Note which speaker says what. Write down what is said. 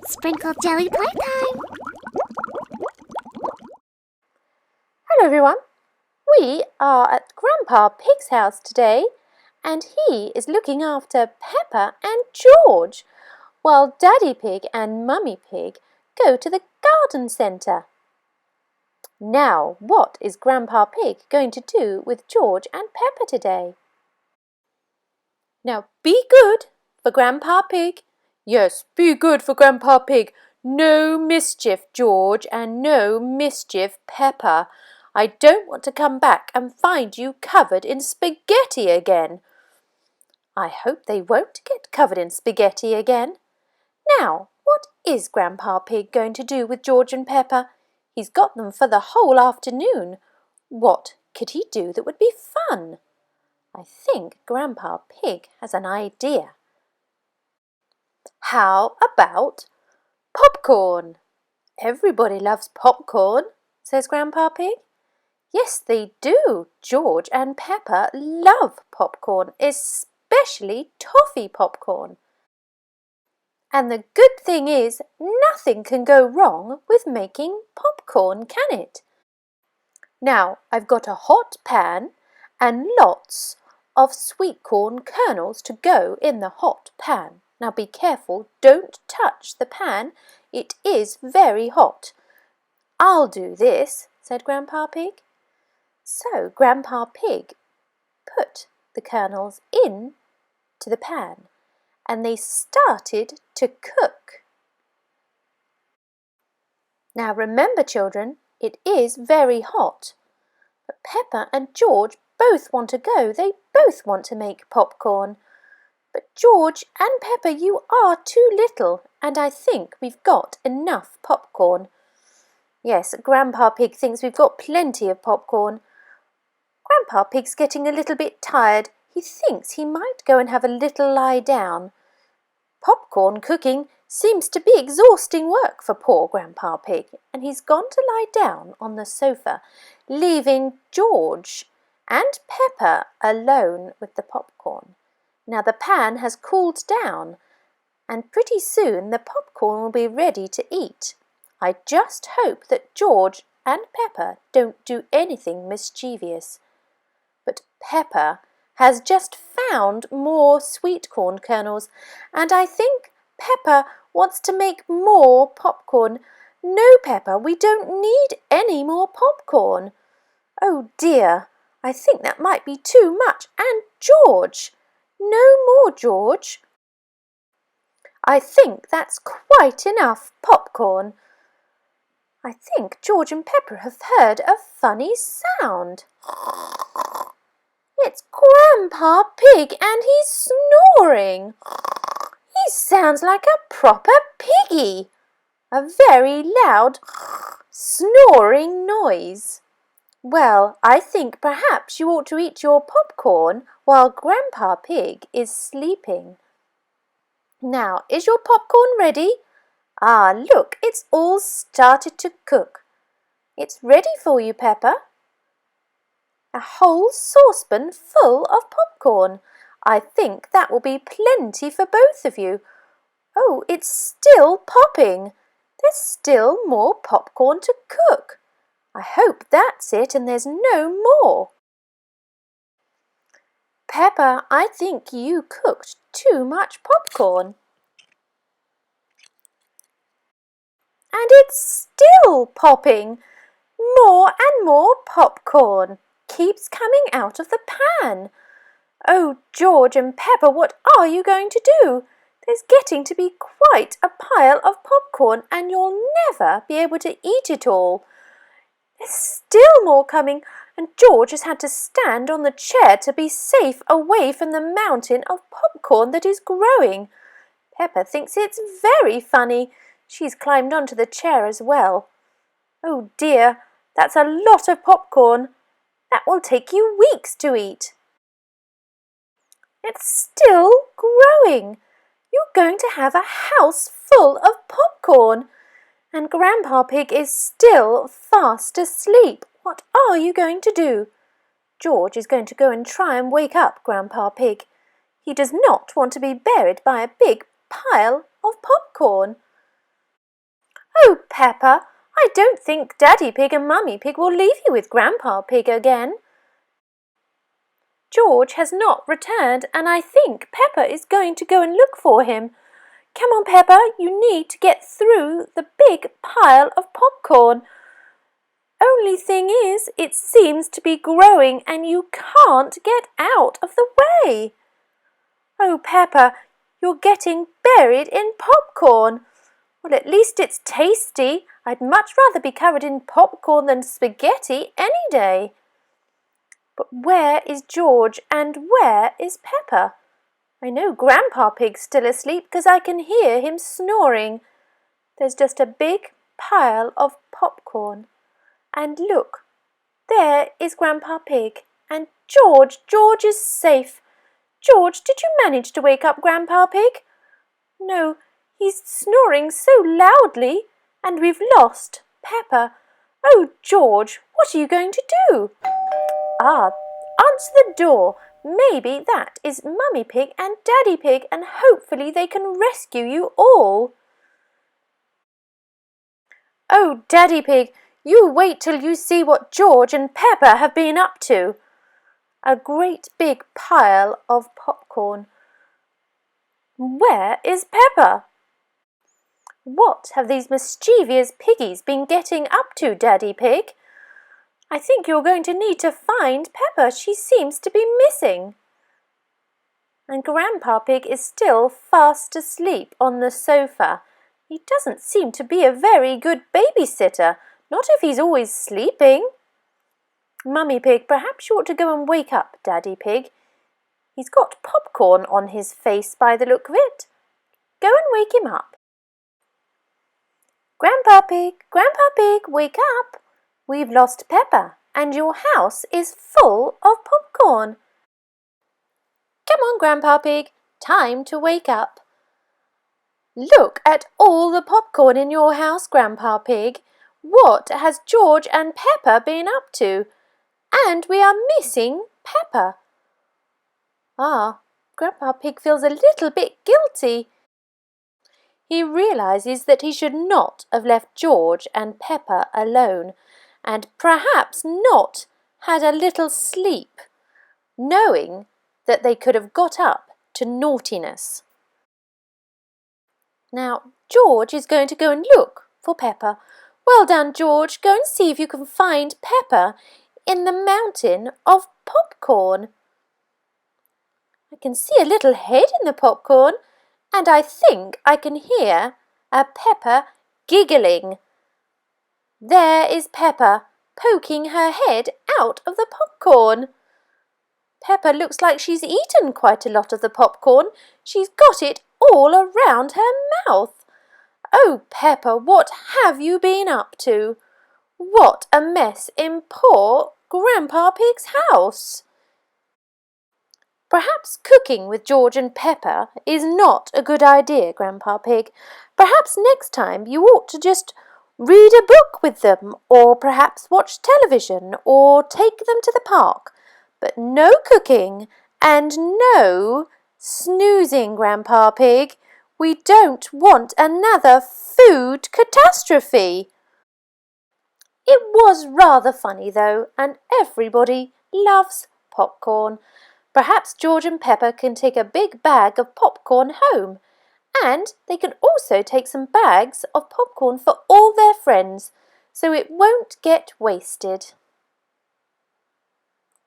Speaker 1: Sprinkled jelly playtime!
Speaker 2: Hello everyone, we are at Grandpa Pig's house today and he is looking after Peppa and George while Daddy Pig and Mummy Pig go to the garden centre. Now, what is Grandpa Pig going to do with George and Peppa today? Now, be good for Grandpa Pig. Yes, be good for Grandpa Pig. No mischief, George, and no mischief, Peppa. I don't want to come back and find you covered in spaghetti again. I hope they won't get covered in spaghetti again. Now, what is Grandpa Pig going to do with George and Peppa? He's got them for the whole afternoon. What could he do that would be fun? I think Grandpa Pig has an idea. How about popcorn? Everybody loves popcorn, says Grandpa Pig. Yes, they do. George and Peppa love popcorn, especially toffee popcorn. And the good thing is, nothing can go wrong with making popcorn, can it? Now, I've got a hot pan and lots of sweet corn kernels to go in the hot pan. Now be careful, don't touch the pan, it is very hot. I'll do this, said Grandpa Pig. So Grandpa Pig put the kernels in to the pan and they started to cook. Now remember children, it is very hot, but Peppa and George both want to go, they both want to make popcorn. But George and Peppa, you are too little, and I think we've got enough popcorn. Yes, Grandpa Pig thinks we've got plenty of popcorn. Grandpa Pig's getting a little bit tired. He thinks he might go and have a little lie down. Popcorn cooking seems to be exhausting work for poor Grandpa Pig, and he's gone to lie down on the sofa, leaving George and Peppa alone with the popcorn. Now the pan has cooled down and pretty soon the popcorn will be ready to eat. I just hope that George and Peppa don't do anything mischievous. But Peppa has just found more sweet corn kernels and I think Peppa wants to make more popcorn. No, Peppa, we don't need any more popcorn. Oh dear, I think that might be too much. And George! No more, George. I think that's quite enough popcorn. I think George and Peppa have heard a funny sound. It's Grandpa Pig and he's snoring. He sounds like a proper piggy. A very loud snoring noise. Well, I think perhaps you ought to eat your popcorn while Grandpa Pig is sleeping. Now, is your popcorn ready? Ah, look, it's all started to cook. It's ready for you, Peppa. A whole saucepan full of popcorn. I think that will be plenty for both of you. Oh, it's still popping. There's still more popcorn to cook. I hope that's it and there's no more. Peppa, I think you cooked too much popcorn. And it's still popping. More and more popcorn keeps coming out of the pan. Oh, George and Peppa, what are you going to do? There's getting to be quite a pile of popcorn and you'll never be able to eat it all. There's still more coming and George has had to stand on the chair to be safe away from the mountain of popcorn that is growing. Peppa thinks it's very funny. She's climbed onto the chair as well. Oh dear, that's a lot of popcorn. That will take you weeks to eat. It's still growing. You're going to have a house full of popcorn. And Grandpa Pig is still fast asleep. What are you going to do? George is going to go and try and wake up Grandpa Pig. He does not want to be buried by a big pile of popcorn. Oh, Peppa, I don't think Daddy Pig and Mummy Pig will leave you with Grandpa Pig again. George has not returned, and I think Peppa is going to go and look for him. Come on, Peppa, you need to get through the big pile of popcorn. Only thing is, it seems to be growing and you can't get out of the way. Oh, Peppa, you're getting buried in popcorn. Well, at least it's tasty. I'd much rather be covered in popcorn than spaghetti any day. But where is George and where is Peppa? I know Grandpa Pig's still asleep because I can hear him snoring. There's just a big pile of popcorn. And look, there is Grandpa Pig. And George is safe. George, did you manage to wake up Grandpa Pig? No, he's snoring so loudly, and we've lost Peppa. Oh, George, what are you going to do? Ah, answer the door. Maybe that is Mummy Pig and Daddy Pig, and hopefully they can rescue you all. Oh, Daddy Pig, you wait till you see what George and Peppa have been up to. A great big pile of popcorn. Where is Peppa? What have these mischievous piggies been getting up to, Daddy Pig? I think you're going to need to find Peppa. She seems to be missing. And Grandpa Pig is still fast asleep on the sofa. He doesn't seem to be a very good babysitter, not if he's always sleeping. Mummy Pig, perhaps you ought to go and wake up Daddy Pig. He's got popcorn on his face by the look of it. Go and wake him up. Grandpa Pig, wake up. We've lost Peppa, and your house is full of popcorn. Come on, Grandpa Pig, time to wake up. Look at all the popcorn in your house, Grandpa Pig. What has George and Peppa been up to? And we are missing Peppa. Ah, Grandpa Pig feels a little bit guilty. He realizes that he should not have left George and Peppa alone, and perhaps not had a little sleep, knowing that they could have got up to naughtiness. Now, George is going to go and look for Peppa. Well done, George. Go and see if you can find Peppa in the mountain of popcorn. I can see a little head in the popcorn, and I think I can hear a Peppa giggling. There is Peppa poking her head out of the popcorn. Peppa looks like she's eaten quite a lot of the popcorn. She's got it all around her mouth. Oh, Peppa, what have you been up to? What a mess in poor Grandpa Pig's house. Perhaps cooking with George and Peppa is not a good idea, Grandpa Pig. Perhaps next time you ought to just read a book with them, or perhaps watch television, or take them to the park. But no cooking and no snoozing, Grandpa Pig. We don't want another food catastrophe. It was rather funny though, and everybody loves popcorn. Perhaps George and Peppa can take a big bag of popcorn home, and they can also take some bags of popcorn for all their friends, so it won't get wasted.